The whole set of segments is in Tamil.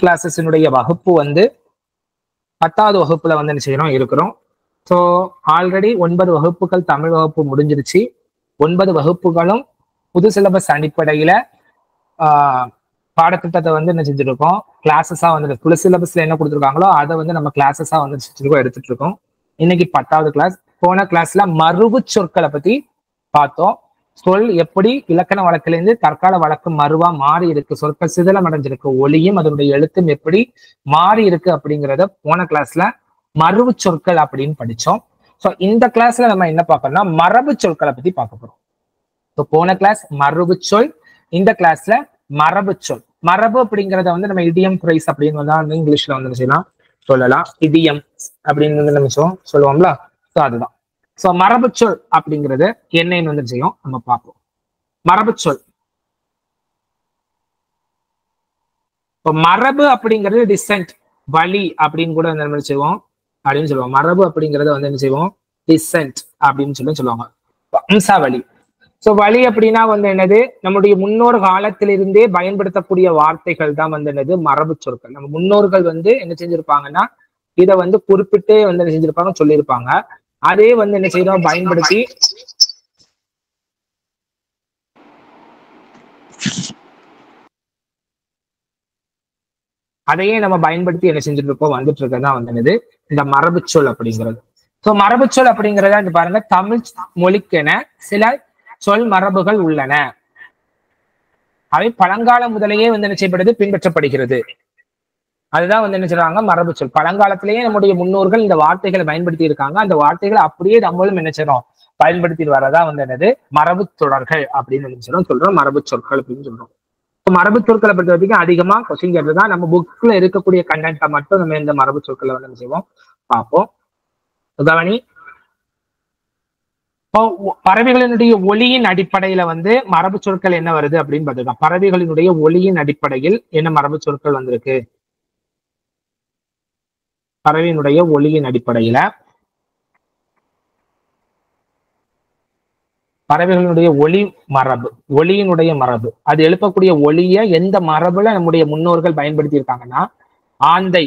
கிளாஸஸினுடைய வகுப்பு வந்து 10வது வகுப்புல வந்து என்ன செய்யறோம் இருக்கிறோம். ஸோ ஆல்ரெடி 9 வகுப்புகள் தமிழ் வகுப்பு முடிஞ்சிருச்சு. 9 வகுப்புகளும் புது சிலபஸ் அடிப்படையில பாடத்திட்டத்தை வந்து என்ன செஞ்சிருக்கோம், கிளாஸஸா வந்து புது சிலபஸ்ல என்ன கொடுத்துருக்காங்களோ அதை வந்து நம்ம கிளாஸஸா வந்து செஞ்சிருக்கோம், எடுத்துட்டு இருக்கோம். இன்னைக்கு 10வது கிளாஸ். போன கிளாஸ்ல மருவு சொற்களை பத்தி பார்த்தோம். சொல் எப்படி இலக்கண வழக்கிலிருந்து தற்கால வழக்கு மருவா மாறி இருக்கு, சொற்கள் சிதலம் அடைஞ்சிருக்கு, ஒளியும் அதனுடைய எழுத்தும் எப்படி மாறி இருக்கு அப்படிங்கிறத போன கிளாஸ்ல மருவு சொற்கள் அப்படின்னு படிச்சோம். ஸோ இந்த கிளாஸ்ல நம்ம என்ன பார்க்கணும்னா மரபு சொற்களை பத்தி பார்க்க போறோம். ஸோ போன கிளாஸ் மரபு சொல், இந்த கிளாஸ்ல மரபு சொல். மரபு அப்படிங்கிறத வந்து நம்ம இடியம் பிரைஸ் அப்படின்னு வந்து இங்கிலீஷ்ல வந்து என்ன செய்யலாம் சொல்லலாம், இடியம் அப்படின்னு வந்து நம்ம சொல்லுவோம்ல. ஸோ அதுதான். ஸோ மரபு சொல் அப்படிங்கிறது என்னன்னு வந்து செய்யும் நம்ம பார்ப்போம். மரபு சொல், இப்போ மரபு அப்படிங்கிறது டிசென்ட், வழி அப்படின்னு கூட என்ன செய்வோம் அப்படின்னு சொல்லுவோம். மரபு அப்படிங்கிறத வந்து என்ன செய்வோம், டிசென்ட் அப்படின்னு சொல்லுவாங்க, வம்சாவளி. ஸோ வழி அப்படின்னா வந்து என்னது, நம்முடைய முன்னோர் காலத்திலிருந்தே பயன்படுத்தக்கூடிய வார்த்தைகள் தான் வந்து என்னது மரபு சொற்கள். நம்ம முன்னோர்கள் வந்து என்ன செஞ்சிருப்பாங்கன்னா இதை வந்து குறிப்பிட்டு வந்து என்ன செஞ்சிருப்பாங்க சொல்லியிருப்பாங்க. அதே வந்து என்ன செய்யறோம் பயன்படுத்தி அதையே நம்ம பயன்படுத்தி என்ன செஞ்சுட்டு இருக்கோம் வந்துட்டு இருக்கதான் வந்து என்னது இந்த மரபு சொல் அப்படிங்கிறது. ஸோ மரபு சொல் அப்படிங்கிறத இங்க பாருங்க, தமிழ் மொழிக்கென சில சொல் மரபுகள் உள்ளன. அவை பழங்காலம் முதலேயே வந்து என்ன செய்யப்படுது, பின்பற்றப்படுகிறது. அதுதான் வந்து என்ன சொல்றாங்க மரபு சொல். பழங்காலத்திலேயே நம்முடைய முன்னோர்கள் இந்த வார்த்தைகளை பயன்படுத்தி இருக்காங்க. அந்த வார்த்தைகளை அப்படியே நம்மளும் என்ன செய்யறோம் பயன்படுத்தி வரதா வந்து என்னது மரபு தொடர்கள் அப்படின்னு சொல்றோம், மரபு சொற்கள் அப்படின்னு சொல்றோம். மரபு சொற்களை பொறுத்த வரைக்கும் அதிகமா கொஸ்டின் கேட்டதுதான். நம்ம புக்ல இருக்கக்கூடிய கண்டென்ட்டை மட்டும் நம்ம இந்த மரபு சொற்களை வந்து என்ன செய்வோம் பார்ப்போம். கவனி, பறவைகளினுடைய ஒலியின் அடிப்படையில வந்து மரபு சொற்கள் என்ன வருது அப்படின்னு பார்த்துக்கலாம். பறவைகளினுடைய ஒலியின் அடிப்படையில் என்ன மரபு சொற்கள் வந்திருக்கு, பறவையினுடைய ஒலியின் அடிப்படையில பறவைகளினுடைய ஒலி மரபு, ஒலியினுடைய மரபு, அது எழுப்பக்கூடிய ஒலிய எந்த மரபுல நம்முடைய முன்னோர்கள் பயன்படுத்தி இருக்காங்கன்னா ஆந்தை,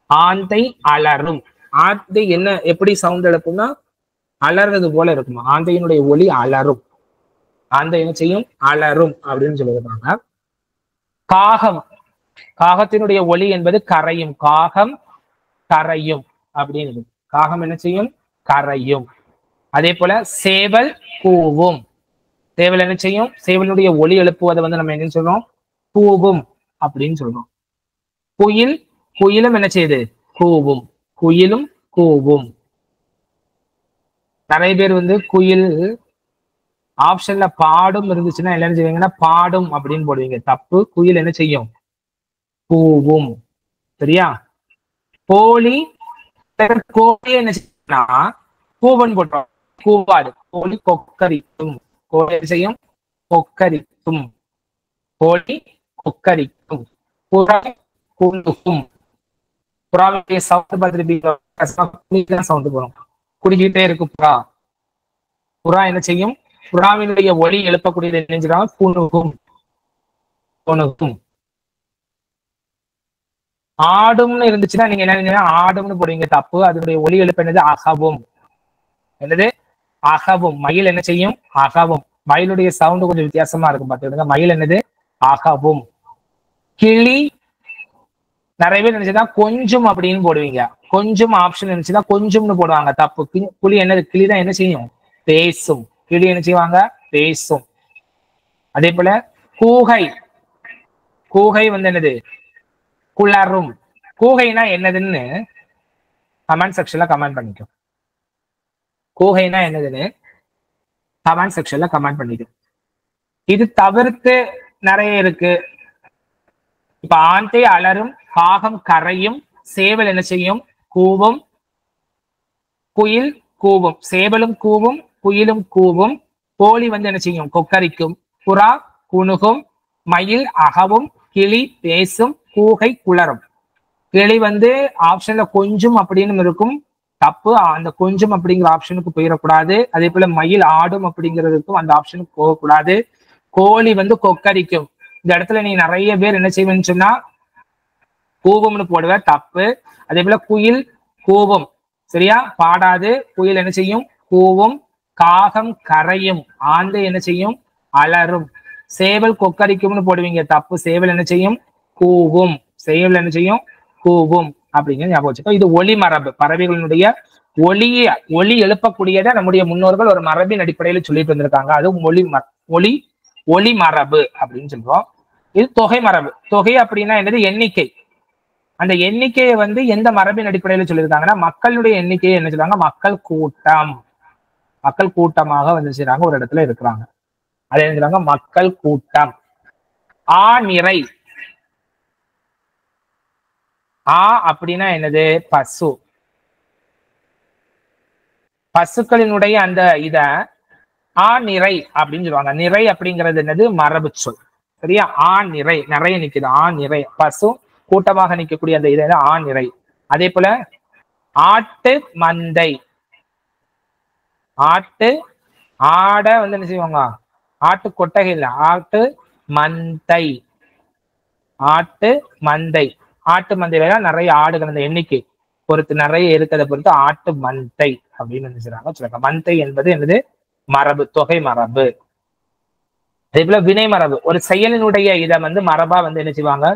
ஆந்தை அலறும். ஆந்தை என்ன எப்படி சவுண்ட் எழுப்பும்னா அலறது போல இருக்குமா, ஆந்தையினுடைய ஒலி அலறும், ஆந்தை என்ன செய்யும் அலறும் அப்படின்னு சொல்லியிருக்காங்க. காகம், காகத்தினுடைய ஒலி என்பது கரையும், காகம் கரையும் அப்படின்னு, காகம் என்ன செய்யும் கரையும். அதே போல சேவல் கூவும், சேவல் என்ன செய்யும், சேவலுடைய ஒலி எழுப்புவதை வந்து நம்ம என்ன சொல்றோம் கூவும் அப்படின்னு சொல்றோம். குயில், குயிலும் என்ன செய்யுது கூவும், குயிலும் கூவும். நிறைய பேர் வந்து குயில் ஆப்ஷன்ல பாடும் இருந்துச்சுன்னா என்ன செய்வீங்கன்னா பாடும் அப்படின்னு போடுவீங்க, தப்பு. குயில் என்ன செய்யும் கூவும், சரியா. கோழி, கோழி என்ன செய்யும்னா கூவன் போட்டோம், கூவாடு. கோழி கொக்கரிக்கும், கோழி என்ன செய்யும் கொக்கரிக்கும், கோழி கொக்கரிக்கும். புறா குலுக்கும், புறாவுடைய சவுண்ட் பார்த்துட்டு சவுண்ட் போறோம், குடிக்கிட்டே இருக்கு புறா. புறா என்ன செய்யும், புறாவினுடைய ஒலி எழுப்பக்கூடியது என்ன குணுகும், குணுகும். ஆடும்னு இருந்துச்சுன்னா நீங்க என்ன ஆடும்னு போடுவீங்க, தப்பு. அதனுடைய ஒலி எழுப்பு என்னது அகவும், என்னது அகவும். மயில் என்ன செய்யும் அகவும், மயிலுடைய சவுண்டு கொஞ்சம் வித்தியாசமா இருக்கும் பார்த்துக்கிடுங்க. மயில் என்னது அகவும். கிளி, நிறைய பேர் நினைச்சுதான் கொஞ்சம் அப்படின்னு போடுவீங்க, கொஞ்சம் ஆப்ஷன் இருந்துச்சுன்னா கொஞ்சம்னு போடுவாங்க, தப்பு. கிளி என்னது, கிளிதான் என்ன செய்யும் பேசும், கிளி என்ன செய்வாங்க பேசும். அதே போல கூகை, கூகை வந்து என்னது குளரும். கூகைனா என்னதுன்னு கமெண்ட் செக்ஷன்ல கமெண்ட் பண்ணிக்கும், கூகைனா என்னதுன்னு கமெண்ட் செக்ஷன்ல கமெண்ட் பண்ணிக்கும். இது தவிர்த்து நிறைய இருக்கு. இப்ப ஆந்தை அலரும், காகம் கரையும், சேவல் என்ன செய்யும் கூவும், குயில் கூவும், சேவலும் கூவும் குயிலும் கூவும், கோழி வந்து என்ன செய்யும் கொக்கரிக்கும், புறா குணுகும், மயில் அகவும், கிளி பேசும், கூகை குளரும். கிளி வந்து ஆப்ஷன்ல கொஞ்சம் அப்படின்னு இருக்கும், தப்பு. அந்த கொஞ்சம் அப்படிங்கிற ஆப்ஷனுக்கு போயிடக்கூடாது. அதே போல மயில் ஆடும் அப்படிங்கிறதுக்கும் அந்த ஆப்ஷனுக்கு போகக்கூடாது. கோழி வந்து கொக்கரிக்கும். இந்த இடத்துல நீ நிறைய பேர் என்ன செய்வேன்னு சொன்னா கூவும்னு போடுவ, தப்பு. அதே போல குயில் கூவும், சரியா? பாடாது. குயில் என்ன செய்யும்? கூவும். காகம் கரையும், ஆந்தை என்ன செய்யும்? அலறும். சேவல் கொக்கரிக்கும்னு போடுவீங்க, தப்பு. சேவல் என்ன செய்யும்? கூவும். சேவல் என்ன செய்யும்? கூவும். அப்படிங்கிற ஞாபகம் வச்சுக்கோ. இது ஒளி மரபு, பறவைகளுடைய ஒளி எழுப்பக்கூடியதை நம்முடைய முன்னோர்கள் ஒரு மரபின் அடிப்படையில் சொல்லிட்டு வந்திருக்காங்க. அது ஒளி மரபு அப்படின்னு சொல்றோம். இது தொகை மரபு. தொகை அப்படின்னா என்னது? எண்ணிக்கை. அந்த எண்ணிக்கையை வந்து எந்த மரபின் அடிப்படையில் சொல்லியிருக்காங்கன்னா, மக்களுடைய எண்ணிக்கையை என்ன சொல்றாங்க? மக்கள் கூட்டம். மக்கள் கூட்டமாக வந்து செய்றாங்க, ஒரு இடத்துல இருக்கிறாங்க. அதை என்ன சொல்றாங்க? மக்கள் கூட்டம். ஆ நிறை. ஆ அப்படின்னா என்னது? பசு. பசுக்களினுடைய அந்த இத ஆ நிறை அப்படின்னு சொல்லுவாங்க. நிறை அப்படிங்கிறது என்னது? மரபு சொல், சரியா? ஆ நிறை, நிறைய நிக்குது. ஆ நிறை, பசு கூட்டமாக நிற்கக்கூடிய அந்த இதை ஆ நிறை. அதே போல ஆட்டு மந்தை. ஆடை வந்து என்ன செய்வாங்க? ஆட்டு கொட்டகை இல்ல, ஆட்டு மந்தை. ஆட்டு மந்தை. ஆட்டு மந்தையில நிறைய ஆடுகள், அந்த எண்ணிக்கை பொறுத்து நிறைய இருக்கிறத பொறுத்து ஆட்டு மந்தை அப்படின்னு சொல்றாங்க. மந்தை என்பது என்னது? மரபு, தொகை மரபு. அதே போல வினை மரபு. ஒரு செயலினுடைய இதை வந்து மரபா வந்து என்ன செய்வாங்க,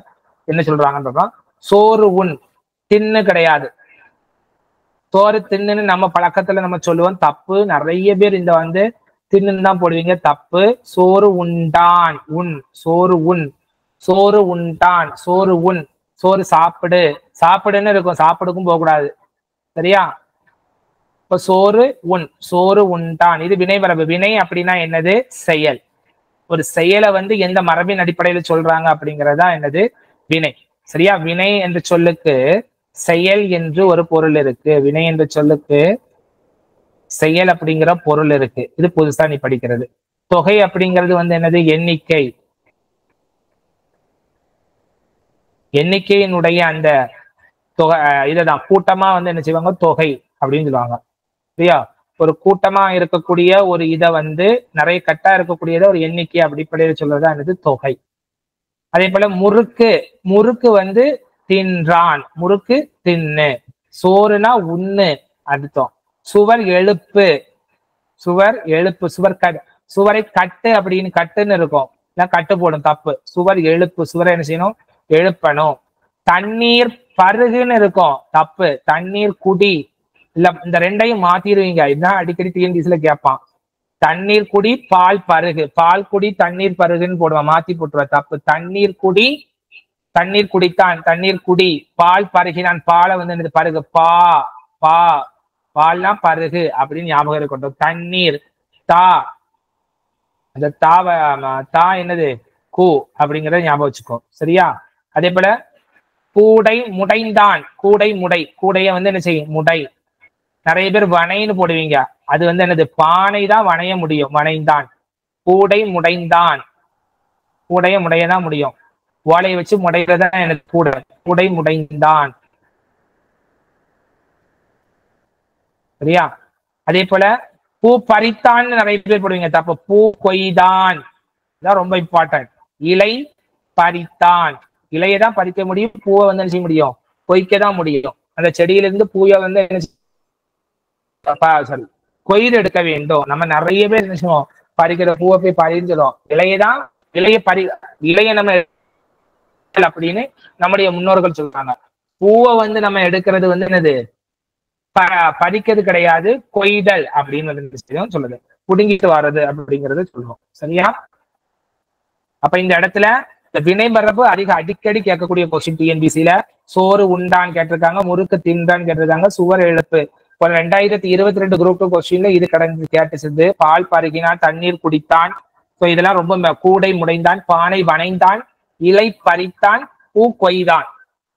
என்ன சொல்றாங்கன்னு சோறு உண், தின்னு கிடையாது. சோறு தின்னுன்னு நம்ம பழக்கத்துல நம்ம சொல்லுவோம், தப்பு. நிறைய பேர் இந்த வந்து தின்னுன்னு தான் போடுவீங்க, தப்பு. சோறு உண்டான், உண். சோறு உண், சோறு உண்டான், சோறு உண். சோறு சாப்பிடு, சாப்பிடுன்னு இருக்கும், சாப்பிடுக்கும் போகக்கூடாது, சரியா? இப்ப சோறு உண், சோறு உண்டான். இது வினை மரபு. வினை அப்படின்னா என்னது? செயல். ஒரு செயலை வந்து எந்த மரபின் அடிப்படையில் சொல்றாங்க அப்படிங்கறதா என்னது? வினை, சரியா? வினை என்ற சொல்லுக்கு செயல் என்று ஒரு பொருள் இருக்கு. வினை என்ற சொல்லுக்கு செயல் அப்படிங்கிற பொருள் இருக்கு. இது புதுசா நீ படிக்கிறது. தொகை அப்படிங்கிறது வந்து என்னது? எண்ணிக்கை. எண்ணிக்கையினுடைய அந்த தொகை, இததான் கூட்டமா வந்து என்ன செய்வாங்க? தொகை அப்படின்னு சொல்லுவாங்க, சரியா? ஒரு கூட்டமா இருக்கக்கூடிய ஒரு இதை வந்து நிறைய கட்டா இருக்கக்கூடியத ஒரு எண்ணிக்கை அடிப்படையில் சொல்றதா என்னது? தொகை. அதே போல முறுக்கு. முறுக்கு வந்து தின்றான், முறுக்கு தின்னு. சோறுனா உண்ணு அர்த்தம். சுவர் எழுப்பு, சுவர் எழுப்பு. சுவரை கட்டு அப்படின்னு கட்டுன்னு இருக்கும், கட்டு போடும், தப்பு. சுவர் எழுப்பு, சுவரை என்ன செய்யணும்? எழுப்பணும். தண்ணீர் பருகுன்னு இருக்கும், தப்பு. தண்ணீர் குடி. இல்ல, இந்த ரெண்டையும் மாத்திருவீங்க, இதுதான் அடிக்கடி டிஎன்பிசில கேட்பான். தண்ணீர் குடி, பால் பருகு. பால் குடி, தண்ணீர் பருகுன்னு போடுவான், மாத்தி போட்டுருவா, தப்பு. தண்ணீர் குடி, தண்ணீர் குடித்தான், தண்ணீர் குடி. பால் பருகினான், பாலை வந்து பருகு. பால்னா பருகு அப்படின்னு ஞாபகம் இருக்கட்டும். தண்ணீர் தா, அந்த தா என்னது? கூ அப்படிங்கிறத ஞாபகம் வச்சுக்கோ, சரியா? அதே போல கூடை முடைந்தான். கூடை முடை. கூடைய வந்து என்ன செய்யும்? முடை. நிறைய பேர் வனைன்னு போடுவீங்க, அது வந்து என்னது? பானை தான் வணைய முடியும், வனைந்தான். கூடை முடைந்தான். கூடைய முடையதான் முடியும், ஓலையை வச்சு முடைகிறதான் எனக்கு கூடை. கூடை முடைந்தான், சரியா? அதே போல பூ பறித்தான் நிறைய பேர் போடுவீங்க, தப்பு. பூ கொய்தான், இதான் ரொம்ப இம்பார்ட்டன்ட். இலை பறித்தான். இலையை தான் பறிக்க முடியும், பூவை வந்து என்ன செய்ய முடியும்? கொய்க்கதான் முடியும். அந்த செடியிலிருந்து பூவை வந்து என்ன சாரி கொய்து எடுக்க வேண்டும். நம்ம நிறைய பேர் என்ன செய்வோம்? பறிக்கிற பூவை போய் பறிஞ்சிடும். இலையதான், இலையை நம்ம அப்படின்னு நம்முடைய முன்னோர்கள் சொல்றாங்க. பூவை வந்து நம்ம எடுக்கிறது வந்து என்னது? பறிக்கிறது கிடையாது, கொய்தல் அப்படின்னு சொல்லுது. புடுங்கிட்டு வர்றது அப்படிங்கறது சொல்லுவோம், சரியா? அப்ப இந்த இடத்துல இந்த வினை மரபு அடிக்கடி கேட்கக்கூடிய கொஸ்டின் டிஎன்பிசில. சோறு உண்டான் கேட்டிருக்காங்க, முறுக்கு தின்றான் கேட்டிருக்காங்க, சுவர் எழுப்பு. 2022 குரூப் 2 கொஸ்டின்ல இது கடந்து கேட்டுச்சு. பால் பருகினான், தண்ணீர் குடித்தான். இதெல்லாம் ரொம்ப. கூடை முடைந்தான், பானை வனைந்தான், இலை பறித்தான், பூ கொய்தான்.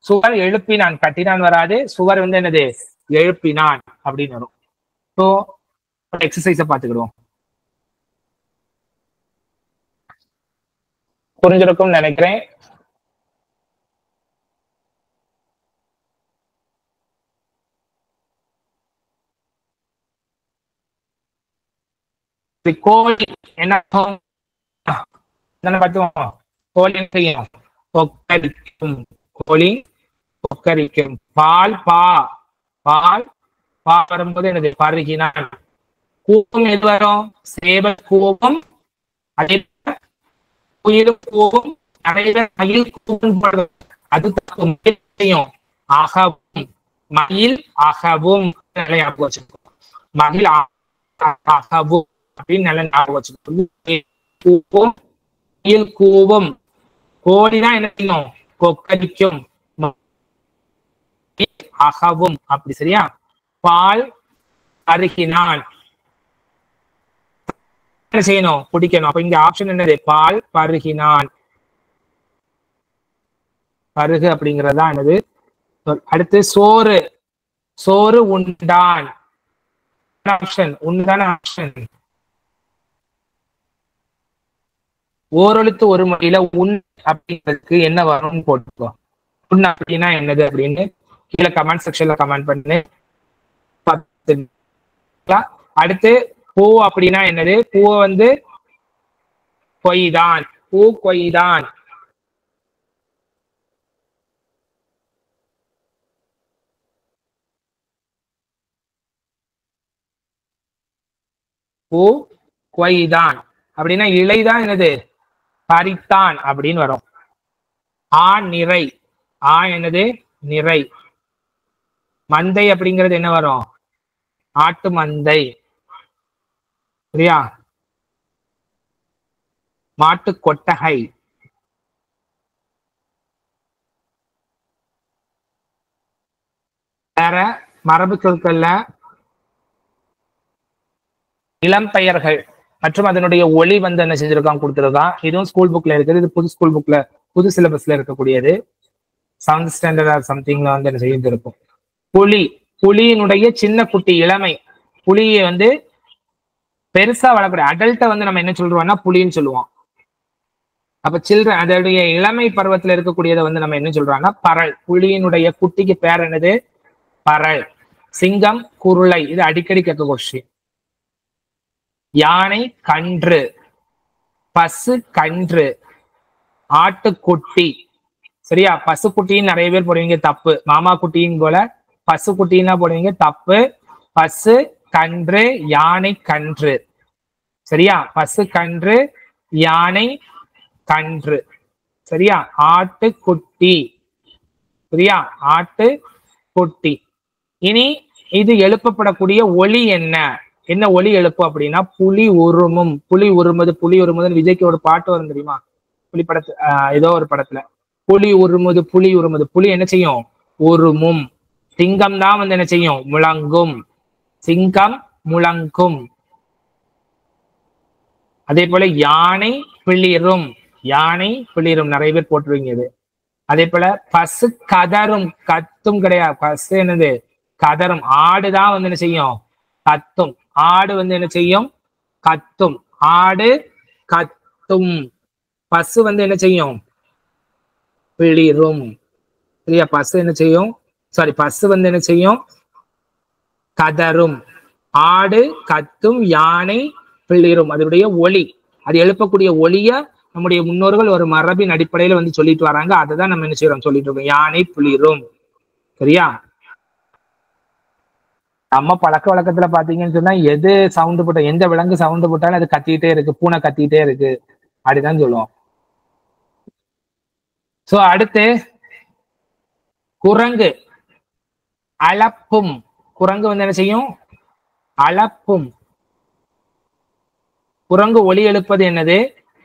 சுவர் எழுப்பினான், கட்டினான் வராது. சுவர் வந்து என்னது? எழுப்பினான் அப்படின்னு வரும். ஸோ எக்ஸசைஸை பார்த்துக்கிடுவோம். புரிஞ்சிருக்கும் நினைக்கிறேன். கோழி என்ன பார்த்துவோம். கோழி செய்யும், கோழி கொக்கரிக்கும். பால் பா பால் பா வரும்போது என்னது பருகினான். கூவம் எது வரும்? சேவல் கூவம். அதே குயிலும் கூவும். நிறைய மயில் கூவும். அது தப்பும். அகவும் மயில் அகவும் நல்ல ஞாபகம் வச்சுக்கணும். மயில் அகவும் அப்படின்னு நல்ல ஞாபகம் வச்சுக்கணும். கூவும் மயில் கூவும். கோழிதான் என்ன செய்யும்? கொக்கரிக்கும். அகவும் அப்படி சரியா? பால் பருகினான். என்ன செய்யணும்? குடிக்கணும். அப்ப இங்க ஆப்ஷன் என்னது? பால் பருகினான். பருகு அப்படிங்கறதா என்னது? அடுத்து சோறு. சோறு உண்டான். ஆப்ஷன் உண்டான ஆப்ஷன். ஓரெழுத்து ஒரு மொழியில உன் அப்படிங்கிறதுக்கு என்ன வரும்னு போட்டுக்கோ. உன் அப்படின்னா என்னது அப்படின்னு கீழே கமெண்ட் செக்ஷன்ல கமெண்ட் பண்ணு. அடுத்து பூ அப்படின்னா என்னது? பூவை வந்து கொய்தான். பூ கொய்தான். பூ கொய்தான் அப்படின்னா இலைதான் என்னது? பறித்தான் அப்படின்னு வரும். ஆ நிறை. ஆ என்னது? நிறை. மந்தை அப்படிங்கிறது என்ன வரும்? ஆட்டு மந்தை. சரியா? மாட்டு கொட்டகை. வேற மரபு சொற்கள்ல இளம்பெயர்கள் மற்றும் அதனுடைய ஒளி வந்து என்ன செஞ்சிருக்கான்? கொடுத்துருக்கான். இதுவும் ஸ்கூல் புக்ல இருக்குது. இது புது ஸ்கூல் புக்ல புது சிலபஸ்ல இருக்கக்கூடியது. 7th ஸ்டாண்டர்ட் ஆர் சம்திங்ல வந்து என்ன செய்திருக்கும். புலி. புலியினுடைய சின்ன குட்டி இளமை. புலியை வந்து பெருசா வளர்க்கக்கூடிய அடல்ட்ட வந்து நம்ம என்ன சொல்றோம்னா புலின்னு சொல்லுவோம். அப்ப சில்ட்ரன் அதனுடைய இளமை பருவத்துல இருக்கக்கூடியதை வந்து நம்ம என்ன சொல்றோம்னா பரல். புலியினுடைய குட்டிக்கு பேர் என்னது? பரல். சிங்கம் குருளை. இது அடிக்கடி கேட்க கொஸ்டின். யானை கன்று. பசு கன்று. ஆட்டுக்குட்டி. சரியா? பசுக்குட்டின்னு நிறைய பேர் போடுவீங்க, தப்பு. மாமா குட்டின்னு போல பசுக்குட்டின்னா போடுவீங்க, தப்பு. பசு கன்று யானை கன்று. சரியா? பசு கன்று யானை கன்று. சரியா? ஆட்டுக்குட்டி. சரியா? ஆட்டு குட்டி. இனி இது எழுப்பப்படக்கூடிய ஒலி என்ன? என்ன ஒலி எழுப்பு அப்படின்னா புலி உருமும். புலி உருமுது. புலி உருமுதுன்னு விஜய்க்கு ஒரு பாட்டு வரும் தெரியுமா? புலி படத்து ஏதோ ஒரு படத்துல புலி உருமுது புலி உருமுது. புலி என்ன செய்யும்? உருமும். சிங்கம் தான் வந்து என்ன செய்யும்? முழங்கும். சிங்கம் முழங்கும். அதே போல யானை பிளிரும். யானை பிளிரும் நிறைய பேர் போட்டுருவீங்க இது. அதே போல பசு கதரும். கத்தும் கிடையாது. பசு என்னது? கதரும். ஆடுதான் வந்து என்ன செய்யும்? கத்தும். ஆடு வந்து என்ன செய்யும்? கத்தும். ஆடு கத்தும். பசு வந்து என்ன செய்யும்? பிளிரும். சரியா? பசு என்ன செய்யும்? சாரி, பசு வந்து என்ன செய்யும்? கதரும். ஆடு கத்தும். யானை பிளிரும். அதனுடைய ஒலி, அது எழுப்பக்கூடிய ஒலிய நம்முடைய முன்னோர்கள் ஒரு மரபின் அடிப்படையில வந்து சொல்லிட்டு வராங்க. அதை தான் நம்ம என்ன செய்யறோம்? சொல்லிட்டு இருக்கோம். யானை பிளிரும். சரியா? நம்ம பழக்க வழக்கத்துல பாத்தீங்கன்னு சொன்னா எது சவுண்டு போட்ட, எந்த விலங்கு சவுண்டு போட்டாலும் அது கத்திட்டே இருக்கு. பூனை கத்திட்டே இருக்கு அப்படிதான் சொல்லுவோம். சோ அடுத்து குரங்கு. அளப்பும். குரங்கு வந்து என்ன செய்யும்? அளப்பும். குரங்கு ஒலி எழுப்பது என்னது?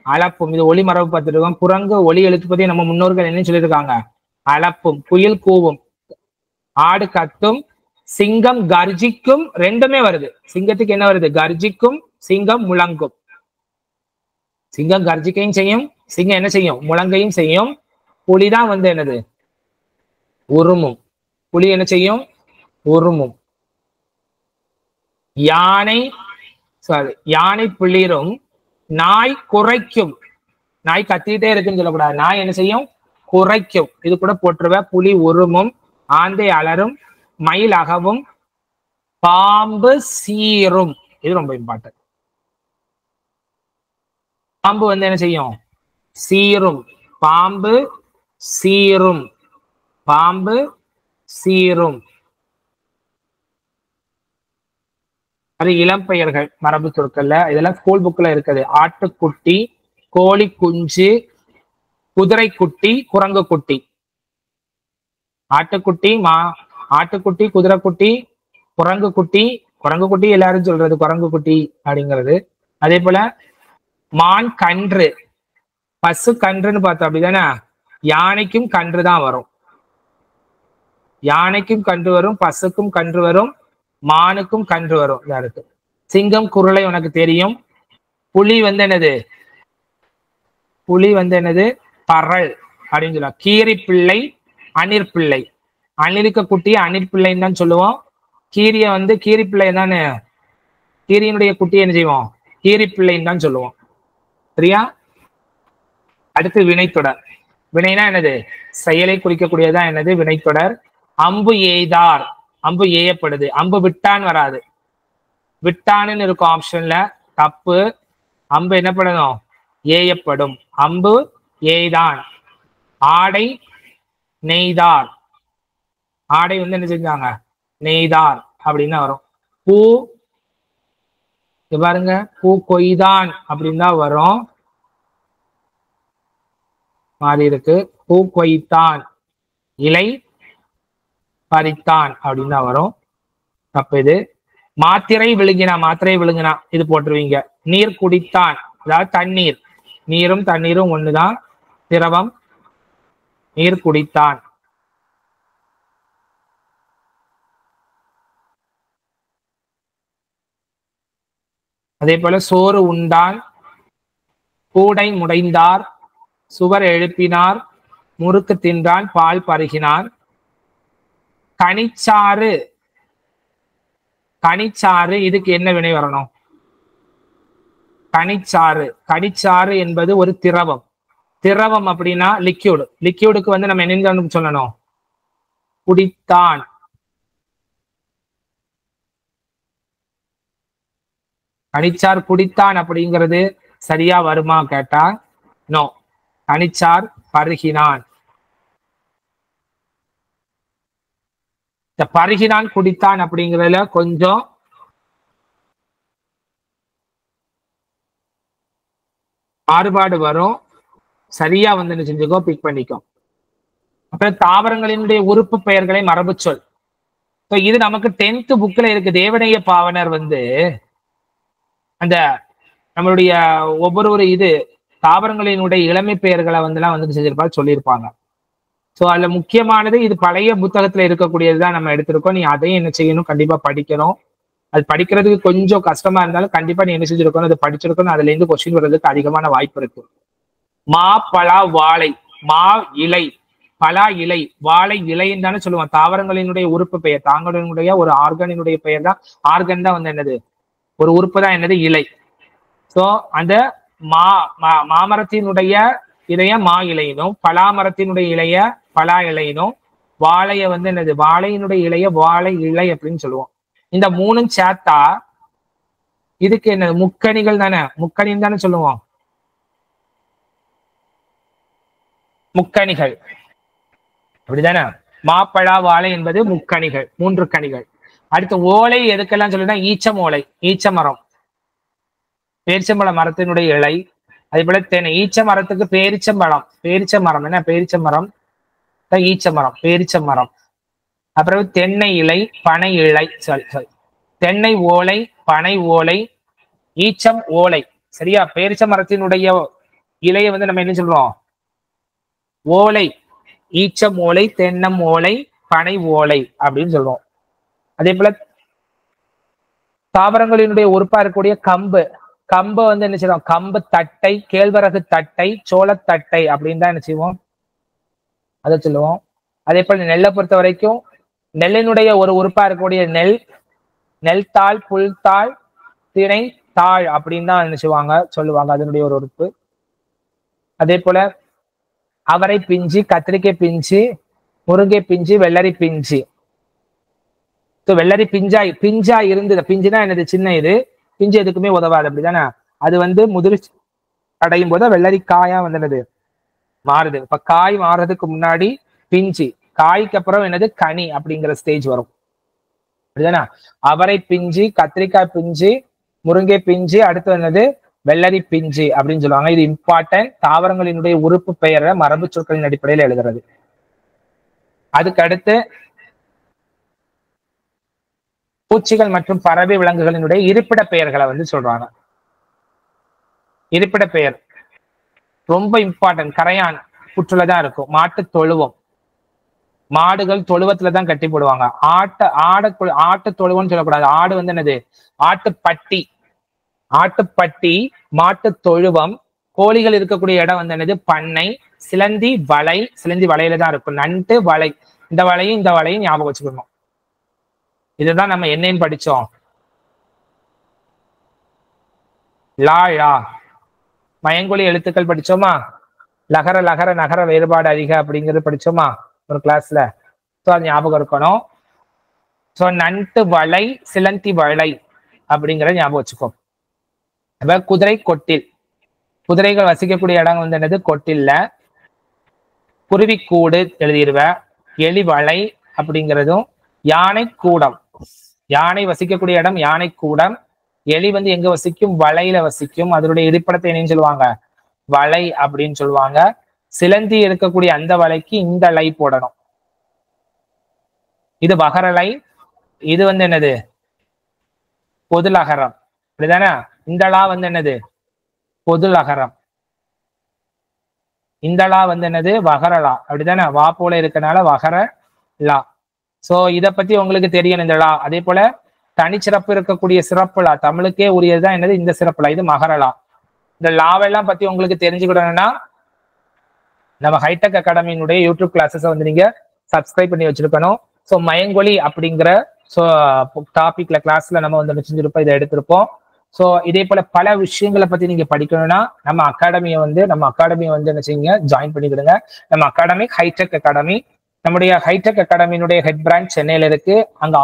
அளப்பும். இது ஒலி மரபு பார்த்துட்டு இருக்கோம். குரங்கு ஒலி எழுப்பதே நம்ம முன்னோர்கள் என்ன சொல்லியிருக்காங்க? அளப்பும். குயில் கூவும். ஆடு கத்தும். சிங்கம் கர்ஜிக்கும். ரெண்டுமே வருது. சிங்கத்துக்கு என்ன வருது? கர்ஜிக்கும். சிங்கம் முழங்கும். சிங்கம் கர்ஜிக்கையும் செய்யும். சிங்கம் என்ன செய்யும்? முழங்கையும் செய்யும். புலிதான் வந்து என்னது? உருமும். புலி என்ன செய்யும்? உருமும். யானை சாரி, யானை பிளிரும். நாய் குறைக்கும். நாய் கத்திட்டே இருக்குன்னு சொல்லக்கூடாது. நாய் என்ன செய்யும்? குறைக்கும். இது கூட போட்டுருவ. புலி உருமும். ஆந்தை அலரும். மயில் அகவும். பாம்பு சீரும். இது ரொம்ப இம்பார்ட்டன்ட். பாம்பு வந்து என்ன செய்யும்? சீரும். பாம்பு சீரும். பாம்பு சீரும். அது இளம் பெயர்கள் மரபு சொற்கள்ல இதெல்லாம் ஸ்கூல் புக்ல இருக்குது. ஆட்டுக்குட்டி, கோழி குஞ்சு, குதிரை குட்டி, குரங்கு குட்டி. ஆட்டுக்குட்டி, ஆட்டுக்குட்டி, குதிரை குட்டி, குரங்கு குட்டி. குரங்கு குட்டி எல்லாரும் சொல்றது குரங்கு குட்டி அப்படிங்கிறது. அதே போல மான் கன்று, பசு கன்றுன்னு பார்த்தோம் அப்படிதானே. யானைக்கும் கன்று தான் வரும். யானைக்கும் கன்று வரும், பசுக்கும் கன்று வரும், மானுக்கும் கன்று வரும். யாருக்கு சிங்கம் குருளை உனக்கு தெரியும். புலி வந்து என்னது? புலி வந்து என்னது? பறல் அப்படின்னு சொல்லுவாங்க. கீரி பிள்ளை, அணிர் பிள்ளை. அணிருக்க குட்டியை அணிர் பிள்ளைன்னு தான் சொல்லுவோம். கீரிய வந்து கீரி பிள்ளை தானே. கீரியினுடைய குட்டியை என்ன செய்வோம்? கீரி பிள்ளைன்னு தான் சொல்லுவோம். சரியா? அடுத்து வினைத்தொடர். வினைனா என்னது? செயலை குறிக்கக்கூடியதான் என்னது? வினைத்தொடர். அம்பு எய்தார், அம்பு ஏயப்படுது. அம்பு விட்டான் வராது. விட்டான்னு இருக்கும் ஆப்ஷன்ல, தப்பு. அம்பு என்ன பண்ணணும்? ஏயப்படும். அம்பு ஏய்தான். ஆடை நெய்தார், ஆடை வந்து என்ன செஞ்சாங்க? நெய்தார் அப்படின்னு வரும். பூ பாருங்க, பூ கொய்தான் அப்படின்னு தான் வரும். மாறி இருக்கு. பூ கொய்தான், இலை பறித்தான் அப்படின்னு தான் வரும். தப்பு இது. மாத்திரை விழுங்கினா, மாத்திரை விழுங்கினா இது போட்டுருவீங்க. நீர் குடித்தான், அதாவது தண்ணீர். நீரும் தண்ணீரும் ஒண்ணுதான், திரவம். நீர் குடித்தான். அதே போல சோறு உண்டான், கூடை முடைந்தார், சுவர் எழுப்பினார், முறுக்கு தின்றான், பால் பருகினான். கனிச்சாறு, கனிச்சாறு இதுக்கு என்ன வினை வரணும்? கனிச்சாறு. கனிச்சாறு என்பது ஒரு திரவம். திரவம் அப்படின்னா லிக்யூடு. லிக்யூடுக்கு வந்து நம்ம என்ன சொல்லணும்? குடித்தான். கனிச்சார் குடித்தான் அப்படிங்கிறது சரியா வருமா கேட்டா நோ. கனிச்சார் பருகினான். இந்த பருகினான் குடித்தான் அப்படிங்கிறதுல கொஞ்சம் மாறுபாடு வரும். சரியா வந்து என்ன செஞ்சுக்கோ, பிக் பண்ணிக்கோ. அப்புறம் தாவரங்களினுடைய உறுப்பு பெயர்களை மரபு சொல். இது நமக்கு 10th புக்ல இருக்கு. தேவனைய பாவனர் வந்து அந்த நம்மளுடைய ஒவ்வொரு இது தாவரங்களினுடைய இளமை பெயர்களை வந்துலாம் வந்து செஞ்சிருப்பாங்க, சொல்லியிருப்பாங்க. ஸோ அதுல முக்கியமானது இது பழைய புத்தகத்துல இருக்கக்கூடியதுதான் நம்ம எடுத்திருக்கோம். நீ அதையும் என்ன செய்யணும்? கண்டிப்பா படிக்கணும். அது படிக்கிறதுக்கு கொஞ்சம் கஷ்டமா இருந்தாலும் கண்டிப்பா நீ என்ன செஞ்சிருக்கணும்? அது படிச்சிருக்கணும். அதுல இருந்து கொஸ்டின் வர்றதுக்கு அதிகமான வாய்ப்பு இருக்கு. மா பலா வாழை. மா இலை, பலா இலை, வாழை இலைன்னு தானே சொல்லுவோம். தாவரங்களினுடைய உறுப்பு பெயர், தாவரங்களினுடைய ஒரு ஆர்கனினுடைய பெயர் தான். ஆர்கன் தான் வந்து என்னது? ஒரு உறுப்பு தான் என்னது? இலை. சோ அந்த மாமரத்தினுடைய இலைய மா இலையினும், பலாமரத்தினுடைய இலைய பலா இலையினும், வாழைய வந்து என்னது? வாழையினுடைய இலைய வாழை இலை அப்படின்னு சொல்லுவோம். இந்த மூணும் சேர்த்தா இதுக்கு என்னது? முக்கணிகள் தானே. முக்கணின்னு தானே சொல்லுவோம். முக்கணிகள் அப்படிதானே. மாப்பழா வாழை என்பது முக்கணிகள், 3 கனிகள். அடுத்து ஓலை எதுக்கெல்லாம் சொல்லுன்னா ஈச்சம் ஓலை, ஈச்ச மரம், பேரிச்சம்பழ மரத்தினுடைய இலை. அதே போல தென்னை. ஈச்ச மரத்துக்கு பேரிச்சம்பழம், பேரிச்ச மரம் என்ன? பேரிச்ச மரம் ஈச்ச மரம், பேரிச்ச மரம். அப்புறம் தென்னை இலை, பனை இலை, தென்னை ஓலை, பனை ஓலை, ஈச்சம் ஓலை. சரியா? பேரிச்ச மரத்தினுடைய இலையை வந்து நம்ம என்ன சொல்றோம்? ஓலை. ஈச்சம் ஓலை, தென்னம் ஓலை, பனை ஓலை அப்படின்னு சொல்றோம். அதே போல தாவரங்களினுடைய உறுப்பா இருக்கக்கூடிய கம்பு, கம்பை வந்து என்ன செய்வோம்? கம்பு தட்டை, கேழ்வரகு தட்டை, சோளத்தட்டை அப்படின்னு தான் என்ன செய்வோம்? அதை சொல்லுவோம். அதே போல நெல்லை பொறுத்த வரைக்கும் நெல்லினுடைய ஒரு உறுப்பா இருக்கக்கூடிய நெல், நெல் தாள், புல் தாள், திணை தாள் அப்படின்னு தான் என்ன செய்வாங்க, சொல்லுவாங்க. அதனுடைய ஒரு உறுப்பு. அதே போல அவரை பிஞ்சு, கத்திரிக்காய் பிஞ்சு, முருங்கை பிஞ்சு, வெள்ளரி பிஞ்சு. வெள்ளரி பிஞ்சா இருந்தது. பிஞ்சுனா என்னது? சின்ன இது. பிஞ்சு எதுக்குமே உதவாது அப்படிதானே. அது வந்து முதிர்ச்சி அடையும் போது வெள்ளரி காயா வந்துடுது, மாறுது. இப்ப காய் மாறுறதுக்கு முன்னாடி பிஞ்சு, காய்க்கு அப்புறம் என்னது கனி அப்படிங்கிற ஸ்டேஜ் வரும். அப்படிதானே? அவரை பிஞ்சு, கத்திரிக்காய் பிஞ்சு, முருங்கை பிஞ்சு, அடுத்து என்னது வெள்ளரி பிஞ்சு அப்படின்னு சொல்லுவாங்க. இது இம்பார்ட்டன்ட். தாவரங்களினுடைய உறுப்பு பெயரை மரபு சொற்களின் அடிப்படையில் எழுதுறது. அதுக்கு அடுத்து பூச்சிகள் மற்றும் பறவை விலங்குகளினுடைய இருப்பிட பெயர்களை வந்து சொல்றாங்க. இருப்பிட பெயர் ரொம்ப இம்பார்ட்டன்ட். கரையான் புற்றுலதான் இருக்கும். மாட்டு தொழுவம், மாடுகள் தொழுவத்துலதான் கட்டி போடுவாங்க. ஆட்டு தொழுவம்னு சொல்லக்கூடாது. ஆடு வந்து என்னது ஆட்டுப்பட்டி, ஆட்டுப்பட்டி, மாட்டு தொழுவம். கோழிகள் இருக்கக்கூடிய இடம் வந்து என்னது பண்ணை. சிலந்தி வலை, சிலந்தி வலையில தான் இருக்கும். நண்டு வலை, இந்த வலையும் ஞாபகம் வச்சுக்கணும். இதுதான் நம்ம என்னன்னு படிச்சோம். லா மயங்கொலி எழுத்துக்கள் படிச்சோமா? லகர லகர நகர வேறுபாடு அதிக அப்படிங்கிறது படிச்சோமா ஒரு கிளாஸ்ல? ஸோ அது ஞாபகம் இருக்கணும். ஸோ நண்டு வலை, சிலந்தி வலை அப்படிங்கிறத ஞாபகம் வச்சுக்கோ. அப்ப குதிரை கொட்டில், குதிரைகள் வசிக்கக்கூடிய இடம் வந்து என்னது கொட்டில்ல. குருவிக்கூடு எழுதிடுவ. எலி வலை அப்படிங்கிறதும். யானை கூடம், யானை வசிக்கக்கூடிய இடம் யானை கூடம். எலி வந்து எங்க வசிக்கும்? வலையில வசிக்கும். அதனுடைய இருப்பிடத்தை என்னன்னு சொல்லுவாங்க? வலை அப்படின்னு சொல்லுவாங்க. சிலந்தி இருக்கக்கூடிய அந்த வலைக்கு இந்த லை போடணும். இது வகரலை. இது வந்து என்னது பொதுலகரம். அப்படிதானே? இந்த லா வந்து என்னது பொதுலகரம். இந்த லா வந்து என்னது வகரலா. அப்படிதானே? வா போல இருக்கனால வகர லா. சோ இதை பத்தி உங்களுக்கு தெரியணும் இந்த லா. அதே போல தனிச்சிறப்பு இருக்கக்கூடிய சிறப்புலா, தமிழுக்கே உரியதுதான் என்னது இந்த சிறப்புலா. இது மகரலா. இந்த லாவெல்லாம் பத்தி உங்களுக்கு தெரிஞ்சுக்கிடணும்னா நம்ம ஹைடெக் அகாடமியினுடைய யூடியூப் கிளாஸஸை வந்து நீங்க சப்ஸ்கிரைப் பண்ணி வச்சிருக்கணும். ஸோ மயங்கொலி அப்படிங்கிற டாபிக்ல கிளாஸ்ல நம்ம வந்து செஞ்சிருப்போம், இதை எடுத்திருப்போம். ஸோ இதே போல பல விஷயங்களை பத்தி நீங்க படிக்கணும்னா நம்ம அகாடமியை வந்து என்ன செய்யுங்க, ஜாயின் பண்ணிக்கிடுங்க. நம்ம அகாடமி ஹைடெக் அகாடமி. நம்முடைய ஹைடெக் அகாடமியினுடைய ஹெட் பிரான்ச் சென்னையில இருக்கு. அங்க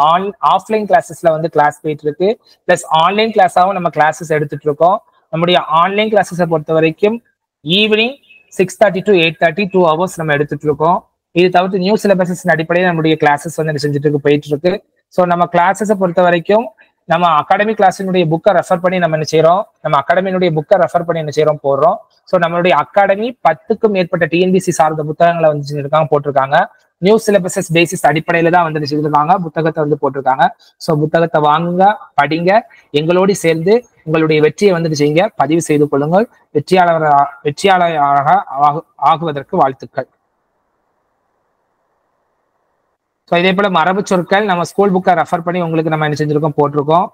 ஆஃப்லைன் கிளாஸஸ்ல வந்து கிளாஸ் போயிட்டு இருக்கு. பிளஸ் ஆன்லைன் கிளாஸாவும் நம்ம கிளாஸஸ் எடுத்துட்டு இருக்கோம். நம்முடைய ஆன்லைன் கிளாஸஸை பொறுத்த வரைக்கும் ஈவினிங் 6:30 to 8:30 2 hours நம்ம எடுத்துட்டு இருக்கோம். இது தவிர்த்து நியூ சிலபஸஸ் அடிப்படையில் நம்முடைய கிளாஸஸ் வந்து செஞ்சுட்டு இருக்கு, போயிட்டு இருக்கு. ஸோ நம்ம கிளாஸஸை பொறுத்த வரைக்கும் நம்ம அகாடமிக் கிளாஸினுடைய புக்கை ரெஃபர் பண்ணி நம்ம என்ன செய்யறோம், நம்ம அகாடமியினுடைய புக்கை ரெஃபர் பண்ணி என்ன செய்யறோம், போடுறோம். ஸோ நம்மளுடைய அகாடமி 10க்கும் மேற்பட்ட டிஎன்பிசி சார்ந்த புத்தகங்களை வந்து செஞ்சிருக்காங்க, போட்டிருக்காங்க. நியூ சிலபஸஸ் பேசிஸ் அடிப்படையில தான் வந்து செஞ்சிருக்காங்க, புத்தகத்தை வந்து போட்டிருக்காங்க. ஸோ புத்தகத்தை வாங்குங்க, படிங்க, எங்களோடு சேர்ந்து உங்களுடைய வெற்றியை வந்துட்டு செய்யுங்க, பதிவு செய்து கொள்ளுங்கள். வெற்றியாளராக ஆகுவதற்கு வாழ்த்துக்கள். ஸோ இதே போல மரபு சொற்கள் நம்ம ஸ்கூல் புக்கை ரெஃபர் பண்ணி உங்களுக்கு நம்ம என்ன செஞ்சிருக்கோம், போட்டிருக்கோம்.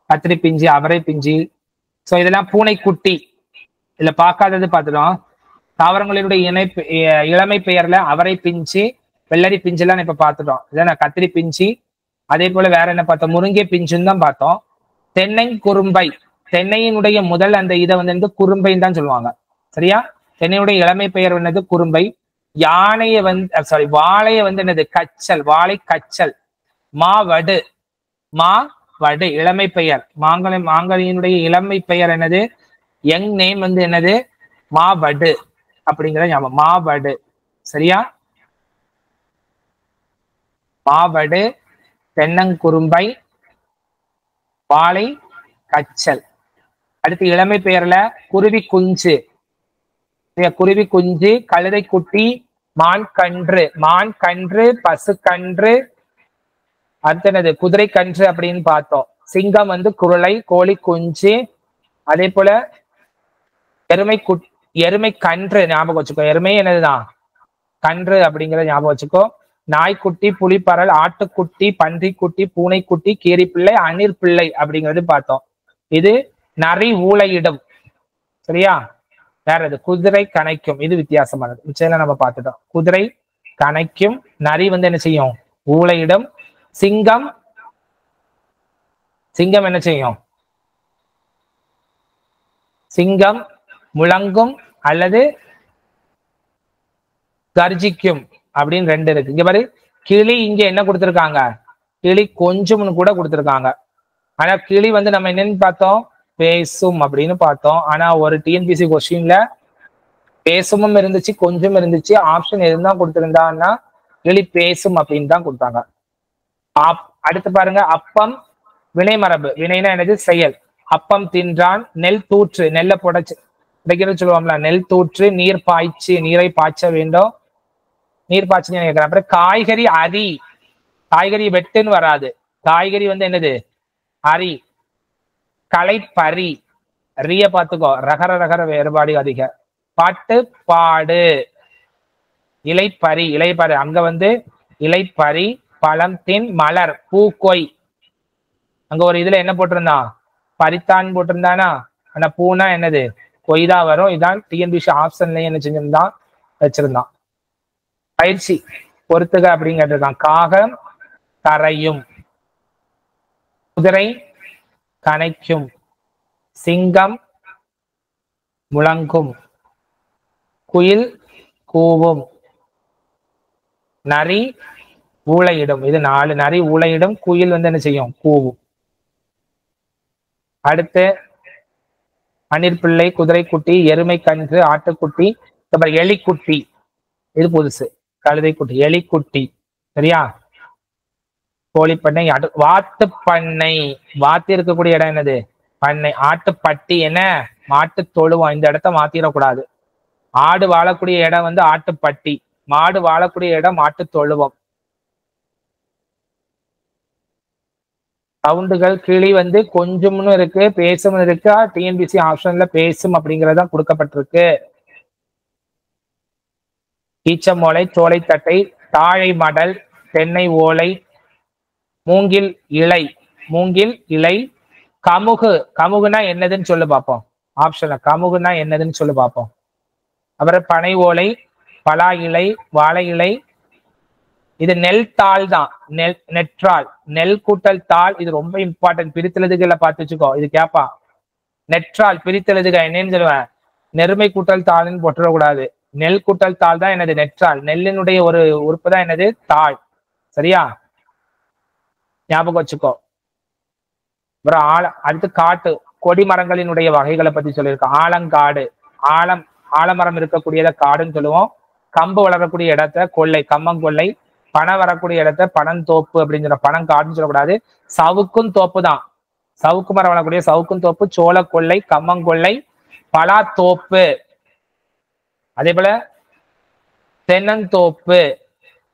கத்திரி பிஞ்சு, அவரை பிஞ்சு. ஸோ இதெல்லாம் பூனைக்குட்டி. இதுல பார்க்காதது பார்த்துட்டோம். தாவரங்களினுடைய இளமை பெயர்ல அவரை பிஞ்சு, வெள்ளரி பிஞ்சுலாம் இப்ப பார்த்துட்டோம். இதான் கத்திரி பிஞ்சு. அதே போல வேற என்ன பார்த்தோம், முருங்கை பிஞ்சுன்னு தான் பார்த்தோம். தென்னை குறும்பை, தென்னையினுடைய முதல் அந்த இதை வந்து குறும்பைன்னு தான் சொல்லுவாங்க, சரியா? தென்னையுடைய இளமை பெயர் என்னது குறும்பை. யானையை வந்து வாழைய வந்து என்னது கச்சல், வாழை கச்சல். மாவடு, மாவடு இளமை பெயர். மாங்கனியினுடைய இளமை பெயர் என்னது, யங் நேம் வந்து என்னது மாவடு அப்படிங்கிற ஞாபகம், மாவடு, சரியா? மாவடு, தென்னங்குறும்பை, வாழை கச்சல். அடுத்து இளமை பெயர்ல குருவி குஞ்சு, குருவி குஞ்சு, கழுதை குட்டி, மான் கன்று, மான் கன்று, பசு கன்று. அடுத்தது குதிரை கன்று அப்படின்னு பார்த்தோம். சிங்கம் வந்து குருளை, கோழி குஞ்சு. அதே போல எருமை கன்று ஞாபகம் வச்சுக்கோ, எருமை என்னதுதான் கன்று அப்படிங்கிறத ஞாபகம் வச்சுக்கோ. நாய்க்குட்டி, புலிப்பறல், ஆட்டுக்குட்டி, பன்றிக்குட்டி, பூனைக்குட்டி, கீரிப்பிள்ளை, அணிர் பிள்ளை அப்படிங்கிறது பார்த்தோம். இது நரி ஊளையிடும், சரியா? வேற இது குதிரை கணைக்கும், இது வித்தியாசமானது. மிச்சம் நம்ம பார்த்துட்டோம். குதிரை கணைக்கும், நரி வந்து என்ன செய்யும், ஊளையிடும். சிங்கம், சிங்கம் என்ன செய்யும், சிங்கம் முழங்கும் அல்லது கர்ஜிக்கும் அப்படின்னு ரெண்டு இருக்கு. இங்க பாரு, கிளி இங்க என்ன கொடுத்திருக்காங்க, கிளி கொஞ்சம்னு கூட கொடுத்திருக்காங்க. ஆனா கிளி வந்து நம்ம என்னன்னு பார்த்தோம், பேசும் அப்படின்னு பார்த்தோம். ஆனா ஒரு டிஎன்பிசி கொஸ்டின்ல பேசுமும் இருந்துச்சு, கொஞ்சம் இருந்துச்சு. ஆப்ஷன் எதுதான் கொடுத்திருந்தான்னா கிளி பேசும் அப்படின்னு தான் கொடுத்தாங்க. அடுத்து பாருங்க, அப்பம் வினை மரபு. வினைனா என்னது? செயல். அப்பம் தின்றான், நெல் தூற்று, நெல்லை புடைச்சு புடைக்கிறது சொல்லுவாங்களா, நெல் தூற்று, நீர் பாய்ச்சி, நீரை பாய்ச்ச வேண்டும், நீர் பாய்ச்சி கேட்கிறேன். அப்புறம் காய்கறி அரி, காய்கறி வெட்டுன்னு வராது, காய்கறி வந்து என்னது? அரி. களை பறி, ரிய பார்த்துக்கோ, ரகர ரகர வேறுபாடு அதிக. பாட்டு பாடு, இலைப்பறி, இலைப்பறி அங்க வந்து இலைப்பறி. பழம் தின், மலர், பூக்கொய். அங்க ஒரு இதுல என்ன போட்டிருந்தான்? பறித்தான் போட்டிருந்தானா? ஆனா பூனா என்னது? கொய்தா வரும். இதான் டிஎன்பிசி ஆப்ஷன்லயும் என்ன செஞ்சிருந்தான்? வச்சிருந்தான். பயிற்சி பொறுத்துக அப்படின்னு கேட்டிருக்கான். காகம் கரையும், குதிரை கனைக்கும், சிங்கம் முழங்கும், குயில் கூவும், நரி ஊளையிடும். இது 4. நரி ஊளையிடும், குயில் வந்து என்ன செய்யும்? கூவும். அடுத்து அணிற்பிள்ளை, குதிரை குட்டி, எருமை கன்று, ஆட்டுக்குட்டி, எலிக்குட்டி. இது புதுசு. கழுதை குட்டி, எலிக்குட்டி. சரியா? கோழிப்பண்ணை, வாத்து பண்ணை. வாத்து இருக்கக்கூடிய இடம் என்னது? பண்ணை. ஆட்டுப்பட்டி என்ன? மாட்டு தொழுவம். இந்த இடத்த மாத்திரக்கூடாது. ஆடு வாழக்கூடிய இடம் வந்து ஆட்டுப்பட்டி, மாடு வாழக்கூடிய இடம் மாட்டு தொழுவம். சவுண்டுகள், கிளி வந்து கொஞ்சம்னு இருக்கு, பேசும் இருக்கு. டிஎன்பிசி ஆப்ஷன்ல பேசும் அப்படிங்கறத கொடுக்கப்பட்டிருக்கு. ஈச்சமோலை, சோலைத்தட்டை, தாழை மடல், தென்னை ஓலை, மூங்கில் இலை, மூங்கில் இலை, கமுகு. கமுகுனா என்னதுன்னு சொல்லு பார்ப்போம். ஆப்ஷன்ல கமுகுனா என்னதுன்னு சொல்லு பார்ப்போம். அப்புறம் பனை ஓலை, பலா இலை, வாழை இலை. இது நெல் தாள் தான், நெற்றாள். நெல் கூட்டல் தாள், இது ரொம்ப இம்பார்ட்டன்ட். பிரித்தெழுதுகளை பார்த்து வச்சுக்கோ, இது கேப்பா. நெற்றாள் பிரித்தெழுதுக என்னன்னு சொல்லுவேன்? நெருமை கூட்டல் தாள்னு போட்டுறக்கூடாது. நெல் கூட்டல் தாள் தான் என்னது? நெற்றாள். நெல்லினுடைய ஒரு உறுப்பு தான் என்னது? தாள். சரியா? ஞாபகம் வச்சுக்கோ. அப்புறம் அடுத்து காட்டு, கொடி மரங்களினுடைய வகைகளை பத்தி சொல்லியிருக்கோம். ஆலங்காடு, ஆலமரம் இருக்கக்கூடியத காடுன்னு சொல்லுவோம். கம்பு வளரக்கூடிய இடத்த கொள்ளை, கம்மங்கொள்ளை. பனை வரக்கூடிய இடத்த பனந்தோப்பு அப்படின்னு சொல்ல, பனங்காடுன்னு சொல்லக்கூடாது. சவுக்கும் தோப்பு தான், சவுக்கு மரம் வளரக்கூடிய சவுக்கும் தோப்பு. சோள கொள்ளை, கம்மங்கொள்ளை, பலா தோப்பு. அதே போல தென்னந்தோப்பு,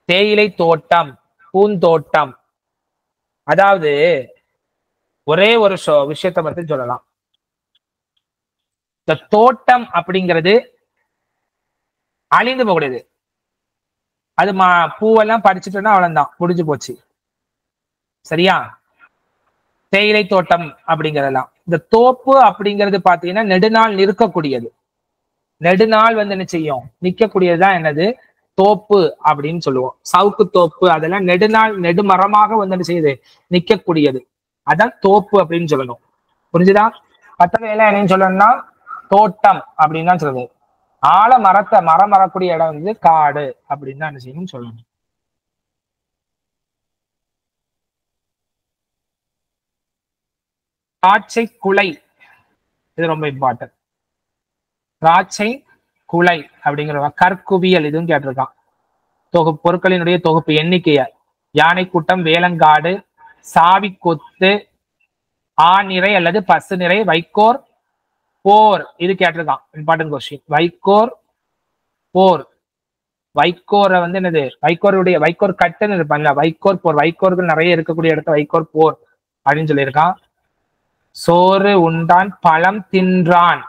தேயிலை தோட்டம், பூந்தோட்டம். அதாவது ஒரே ஒரு விஷயத்தை பத்தி சொல்லலாம். இந்த தோட்டம் அப்படிங்கிறது அழிந்து போகக்கூடியது. அது பூவெல்லாம் படிச்சுட்டோம்னா அவ்வளவுதான், முடிஞ்சு போச்சு. சரியா? தேயிலை தோட்டம் அப்படிங்கிறதெல்லாம். இந்த தோப்பு அப்படிங்கிறது பாத்தீங்கன்னா நெடுநாள் நிற்கக்கூடியது. நெடுநாள் வந்து என்ன செய்யும்? நிற்கக்கூடியதுதான் என்னது? தோப்பு அப்படின்னு சொல்லுவோம். சவுக்கு தோப்பு அதெல்லாம் நெடுநாள் நெடுமரமாக வந்து என்ன செய்யுது? நிற்கக்கூடியது. அதான் தோப்பு அப்படின்னு சொல்லணும். புரிஞ்சுதா? மற்றவையெல்லாம் என்னன்னு சொல்லணும்னா தோட்டம் அப்படின்னு தான் சொல்றது. மரம் வரக்கூடிய இடம் வந்து காடு அப்படின்னு தான் என்ன செய்யணும்னு சொல்லணும். திராட்சை குலை, இது ரொம்ப இம்பார்ட்டன்ட். திராட்சை குலை அப்படிங்கிற கற்குவியல் இதுவும் கேட்டிருக்கான். பொருட்களினுடைய தொகுப்பு, எண்ணிக்கைய. யானை கூட்டம், வேலங்காடு, சாவி கொத்து, ஆநிறை அல்லது பசு நிறை, வைக்கோர் போர். இது கேட்டிருக்கான், இம்பார்ட்டன்ட் கொஸ்டின். வைக்கோர் போர். வைக்கோரை வந்து என்னது? வைக்கோர் கட்டுன்னு இருப்பாங்க, வைக்கோர் போர். வைக்கோர்கள் நிறைய இருக்கக்கூடிய இடத்த வைக்கோர் போர் அப்படின்னு சொல்லியிருக்கான். சோறு உண்டான், பழம் தின்றான்.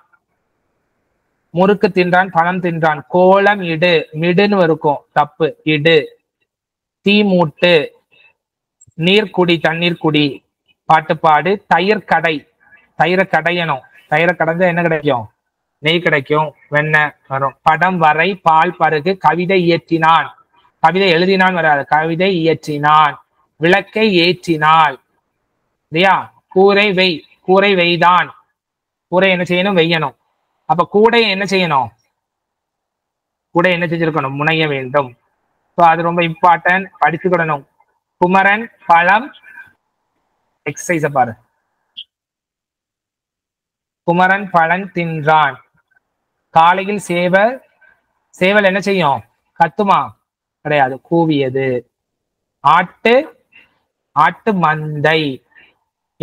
முறுக்கு தின்றான், பழம் தின்றான். கோலம் இடு, மிடுன்னு இருக்கும், தப்பு, இடு. தீ மூட்டு, நீர் குடி, தண்ணீர் குடி. பாட்டுப்பாடு. தயிர் கடை, தயிரை கடையணும். தயிரை கடைஞ்சா என்ன கிடைக்கும்? நெய் கிடைக்கும், வெண்ணெய் வரும். படம் வரை, பால் பருகு, கவிதை இயற்றினான். கவிதை எழுதினான் வராது, கவிதை இயற்றினான். விளக்கை ஏற்றினாள். இல்லையா? கூரை வெய், கூரை வெய்தான். கூரை என்ன செய்யணும்? வெய்யணும். அப்ப கூடை என்ன செய்யணும்? கூடை என்ன செஞ்சிருக்கணும்? முனைய வேண்டும். அது ரொம்ப இம்பார்ட்டன்ட், படிச்சுக்கிடணும். குமரன் பழம், எக்ஸசைஸ பாரு. குமரன் பழம் தின்றான். காலையில் சேவர் சேவல் என்ன செய்யும்? கத்துமா? கிடையாது, கூவியது. ஆட்டு ஆட்டு மந்தை.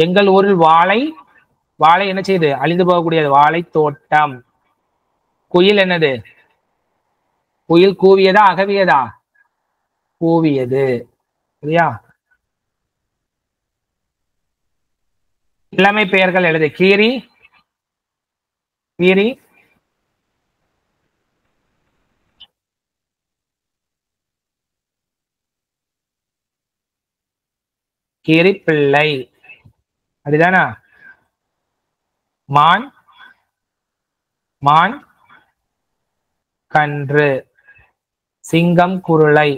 எங்கள் ஊரில் வாழை வாழை என்ன செய்யுது? அழிந்து போகக்கூடியது. வாழை தோட்டம். குயில் என்னது? குயில் கூவியதா அகவியதா? கூவியது. சரியா? இளமை பெயர்கள் எழுது. கீரி கீரி கீரி பிள்ளை. அப்படிதானா? மான் மான் கன்று. சிங்கம் குருளை.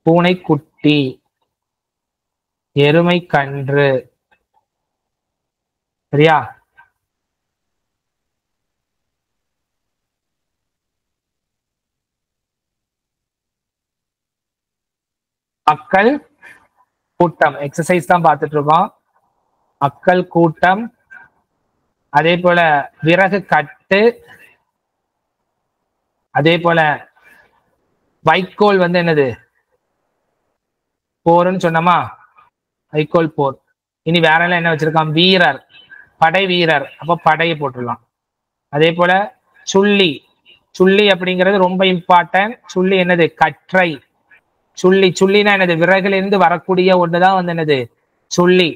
பூனை குட்டி. எருமை கன்று. சரியா? மக்கள் கூட்டம். எக்ஸசைஸ் தான் பார்த்துட்டு இருக்கோம். மக்கள் கூட்டம். அதே போல விறகு கட்டு. அதே போல வைக்கோல் வந்து என்னது? போர்னு சொன்னோமா? வைக்கோல் போர். இனி வேற எல்லாம் என்ன வச்சிருக்கான்? வீரர், படை வீரர். அப்ப படையை போட்டுடலாம். அதே போல சுள்ளி. சுள்ளி அப்படிங்கிறது ரொம்ப இம்பார்ட்டன்ட். சுள்ளி என்னது? கற்றை. சுள்ளி சுள்ளினா என்னது? விறகுல இருந்து வரக்கூடிய ஒண்ணுதான் வந்து என்னது? சுள்ளி.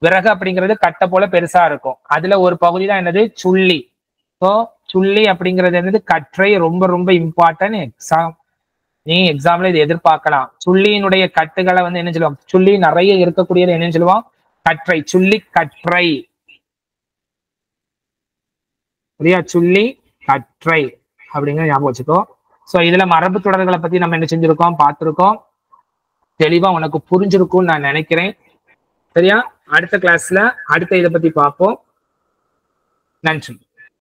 விறகு அப்படிங்கிறது கட்டை போல பெருசா இருக்கும். அதுல ஒரு பகுதி தான் என்னது? சுள்ளி. ஸோ சுள்ளி அப்படிங்கிறது என்னது? கற்றை. ரொம்ப ரொம்ப இம்பார்ட்டன்ட். நீ எக்ஸாம்ல இது எதிர்பார்க்கலாம். சுள்ளியினுடைய கட்டுகளை வந்து என்ன சொல்லுவாங்க? சுள்ளி நிறைய இருக்கக்கூடியது என்னன்னு சொல்லுவான்? கற்றை. சுள்ளி கற்றை. சரியா? சுள்ளி கற்றை அப்படிங்கிற ஞாபகம் வச்சுக்கோ. சோ இதுல மரபு தொடர்களை பத்தி நம்ம என்ன செஞ்சிருக்கோம்? பார்த்திருக்கோம். தெளிவா உனக்கு புரிஞ்சிருக்கும்னு நான் நினைக்கிறேன். சரியா? அடுத்த கிளாஸ்ல அடுத்த இதை பத்தி பார்ப்போம். நன்றி.